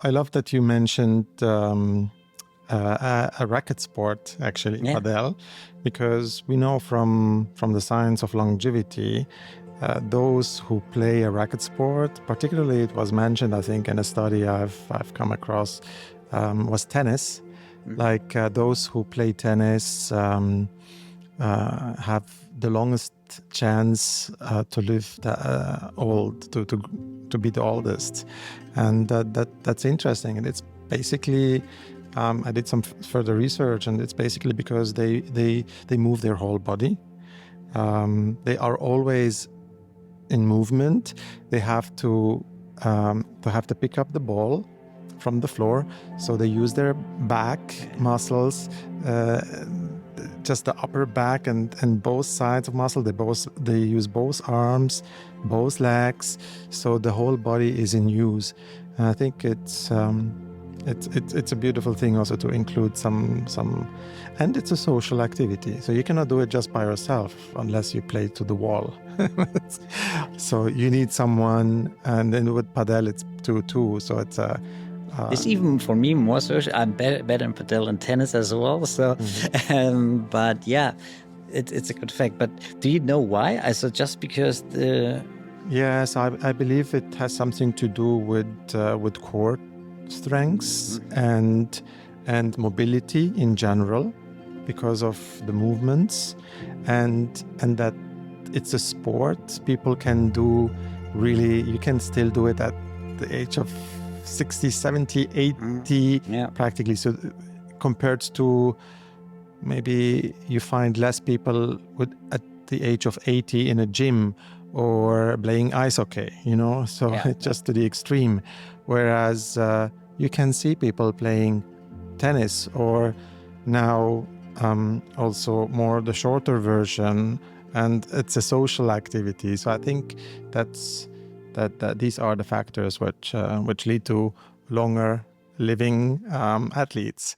I love that you mentioned a racket sport, actually, Yeah. padel, because we know from the science of longevity, those who play a racket sport, particularly it was mentioned, I think, in a study I've come across, was tennis. Like those who play tennis have the longest chance to live old, to be the oldest, and that's interesting. And it's basically, I did some further research, and it's basically because they move their whole body. They are always in movement. They have to pick up the ball from the floor, so they use their back muscles, just the upper back and both sides of muscle. They use both arms, both legs, so the whole body is in use. And I think it's a beautiful thing also to include some, and it's a social activity. So you cannot do it just by yourself unless you play to the wall. So you need someone, and then with padel it's two. So it's a. It's even for me more social. I'm better in padel and tennis as well. So, but yeah, it's a good fact. But do you know why? I said just because the. Yes, I believe it has something to do with core strengths and mobility in general, because of the movements, and that it's a sport people can do. Really, you can still do it at the age of 60, 70, 80, practically. So compared to maybe you find less people at the age of 80 in a gym or playing ice hockey, so it's just to the extreme. Whereas you can see people playing tennis, or now also more the shorter version, and it's a social activity. So I think that these are the factors which lead to longer living athletes.